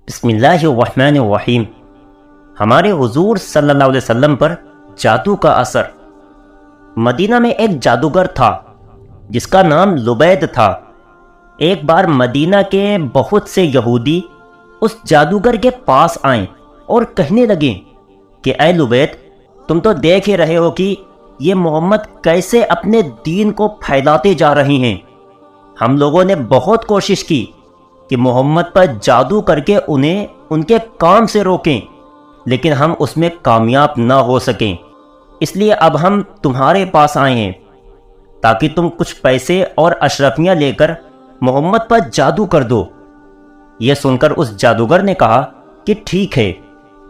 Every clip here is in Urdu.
بسم اللہ الرحمن الرحیم۔ ہمارے حضور صلی اللہ علیہ وسلم پر جادو کا اثر۔ مدینہ میں ایک جادوگر تھا جس کا نام لبید تھا۔ ایک بار مدینہ کے بہت سے یہودی اس جادوگر کے پاس آئیں اور کہنے لگے کہ اے لبید، تم تو دیکھ ہی رہے ہو کہ یہ محمد کیسے اپنے دین کو پھیلاتے جا رہے ہیں۔ ہم لوگوں نے بہت کوشش کی کہ محمد پر جادو کر کے انہیں ان کے کام سے روکیں، لیکن ہم اس میں کامیاب نہ ہو سکیں۔ اس لیے اب ہم تمہارے پاس آئے ہیں تاکہ تم کچھ پیسے اور اشرفیاں لے کر محمد پر جادو کر دو۔ یہ سن کر اس جادوگر نے کہا کہ ٹھیک ہے،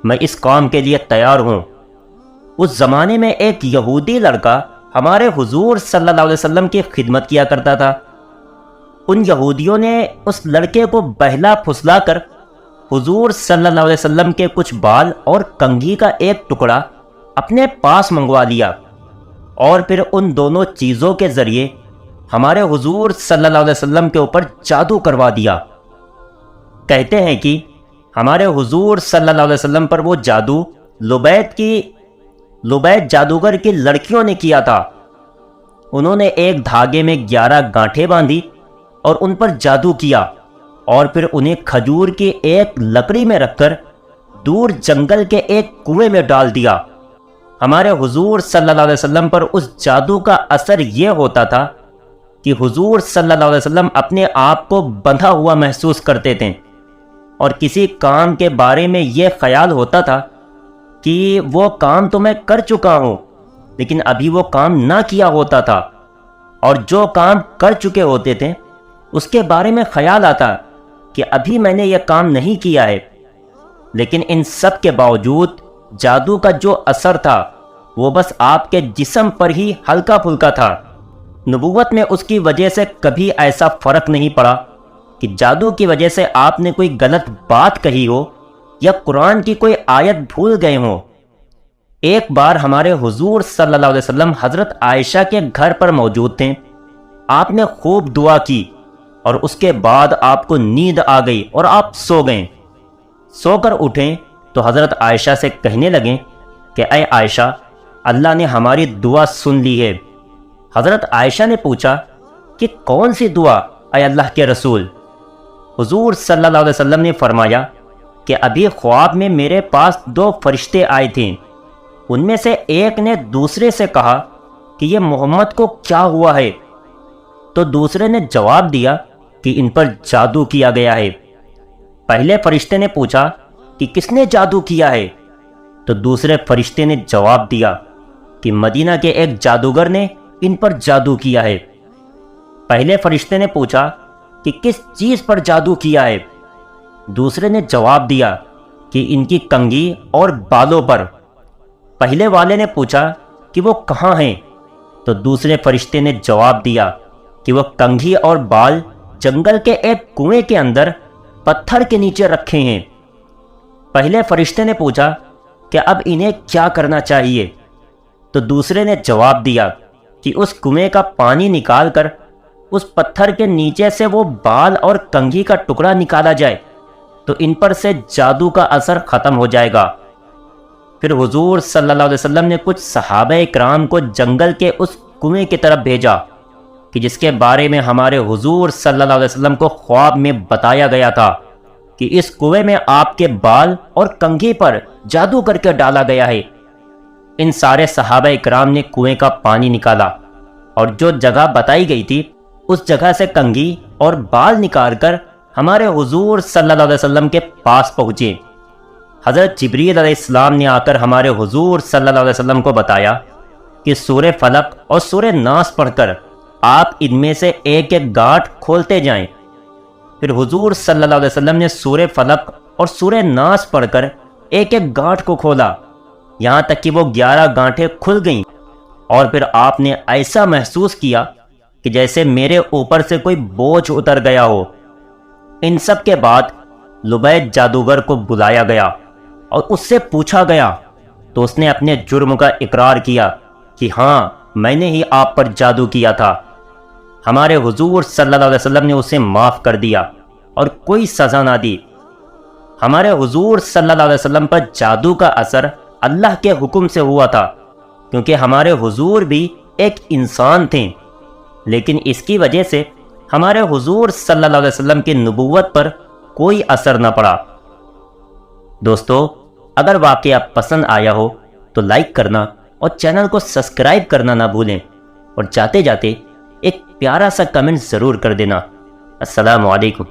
میں اس کام کے لیے تیار ہوں۔ اس زمانے میں ایک یہودی لڑکا ہمارے حضور صلی اللہ علیہ وسلم کی خدمت کیا کرتا تھا۔ ان یہودیوں نے اس لڑکے کو بہلا پھسلا کر حضور صلی اللہ علیہ وسلم کے کچھ بال اور کنگھی کا ایک ٹکڑا اپنے پاس منگوا لیا، اور پھر ان دونوں چیزوں کے ذریعے ہمارے حضور صلی اللہ علیہ وسلم کے اوپر جادو کروا دیا۔ کہتے ہیں کہ ہمارے حضور صلی اللہ علیہ وسلم پر وہ جادو لبید جادوگر کی لڑکیوں نے کیا تھا۔ انہوں نے ایک دھاگے میں 11 گانٹھیں باندھی اور ان پر جادو کیا، اور پھر انہیں کھجور کی ایک لکڑی میں رکھ کر دور جنگل کے ایک کنویں میں ڈال دیا۔ ہمارے حضور صلی اللہ علیہ وسلم پر اس جادو کا اثر یہ ہوتا تھا کہ حضور صلی اللہ علیہ وسلم اپنے آپ کو بندھا ہوا محسوس کرتے تھے، اور کسی کام کے بارے میں یہ خیال ہوتا تھا کہ وہ کام تو میں کر چکا ہوں، لیکن ابھی وہ کام نہ کیا ہوتا تھا، اور جو کام کر چکے ہوتے تھے اس کے بارے میں خیال آتا کہ ابھی میں نے یہ کام نہیں کیا ہے۔ لیکن ان سب کے باوجود جادو کا جو اثر تھا وہ بس آپ کے جسم پر ہی ہلکا پھلکا تھا۔ نبوت میں اس کی وجہ سے کبھی ایسا فرق نہیں پڑا کہ جادو کی وجہ سے آپ نے کوئی غلط بات کہی ہو یا قرآن کی کوئی آیت بھول گئے ہوں۔ ایک بار ہمارے حضور صلی اللہ علیہ وسلم حضرت عائشہ کے گھر پر موجود تھے۔ آپ نے خوب دعا کی، اور اس کے بعد آپ کو نیند آ گئی اور آپ سو گئے۔ سو کر اٹھیں تو حضرت عائشہ سے کہنے لگیں کہ اے عائشہ، اللہ نے ہماری دعا سن لی ہے۔ حضرت عائشہ نے پوچھا کہ کون سی دعا اے اللہ کے رسول؟ حضور صلی اللہ علیہ وسلم نے فرمایا کہ ابھی خواب میں میرے پاس 2 فرشتے آئے تھے۔ ان میں سے ایک نے دوسرے سے کہا کہ یہ محمد کو کیا ہوا ہے؟ تو دوسرے نے جواب دیا کہ ان پر جادو کیا گیا ہے۔ پہلے فرشتے نے پوچھا کہ کس نے جادو کیا ہے؟ تو دوسرے فرشتے نے جواب دیا کہ مدینہ کے ایک جادوگر نے ان پر جادو کیا ہے۔ پہلے فرشتے نے پوچھا کہ کس چیز پر جادو کیا ہے؟ دوسرے نے جواب دیا کہ ان کی کنگھی اور بالوں پر۔ پہلے والے نے پوچھا کہ وہ کہاں ہیں؟ تو دوسرے فرشتے نے جواب دیا کہ وہ کنگھی اور بال جنگل کے ایک کنویں کے اندر پتھر کے نیچے رکھے ہیں۔ پہلے فرشتے نے پوچھا کہ اب انہیں کیا کرنا چاہیے؟ تو دوسرے نے جواب دیا کہ اس کنویں کا پانی نکال کر اس پتھر کے نیچے سے وہ بال اور کنگھی کا ٹکڑا نکالا جائے تو ان پر سے جادو کا اثر ختم ہو جائے گا۔ پھر حضور صلی اللہ علیہ وسلم نے کچھ صحابہ کرام کو جنگل کے اس کنویں کی طرف بھیجا کہ جس کے بارے میں ہمارے حضور صلی اللہ علیہ وسلم کو خواب میں بتایا گیا تھا کہ اس کنویں میں آپ کے بال اور کنگھی پر جادو کر کے ڈالا گیا ہے۔ ان سارے صحابہ کرام نے کنویں کا پانی نکالا، اور جو جگہ بتائی گئی تھی اس جگہ سے کنگھی اور بال نکال کر ہمارے حضور صلی اللہ علیہ وسلم کے پاس پہنچے۔ حضرت جبریل علیہ السلام نے آ کر ہمارے حضور صلی اللہ علیہ وسلم کو بتایا کہ سورہ فلق اور سورہ ناس پڑھ کر آپ ان میں سے ایک ایک گانٹھ کھولتے جائیں۔ پھر حضور صلی اللہ علیہ وسلم نے سورہ فلق اور سورہ ناس پڑھ کر ایک ایک گانٹھ کو کھولا، یہاں تک کہ وہ 11 گانٹھیں کھل گئیں، اور پھر آپ نے ایسا محسوس کیا کہ جیسے میرے اوپر سے کوئی بوجھ اتر گیا ہو۔ ان سب کے بعد لبید جادوگر کو بلایا گیا اور اس سے پوچھا گیا، تو اس نے اپنے جرم کا اقرار کیا کہ ہاں، میں نے ہی آپ پر جادو کیا تھا۔ ہمارے حضور صلی اللہ علیہ وسلم نے اسے معاف کر دیا اور کوئی سزا نہ دی۔ ہمارے حضور صلی اللہ علیہ وسلم پر جادو کا اثر اللہ کے حکم سے ہوا تھا، کیونکہ ہمارے حضور بھی ایک انسان تھے، لیکن اس کی وجہ سے ہمارے حضور صلی اللہ علیہ وسلم کی نبوت پر کوئی اثر نہ پڑا۔ دوستو، اگر واقعہ پسند آیا ہو تو لائک کرنا اور چینل کو سبسکرائب کرنا نہ بھولیں، اور جاتے جاتے ایک پیارا سا کمنٹ ضرور کر دینا۔ السلام علیکم۔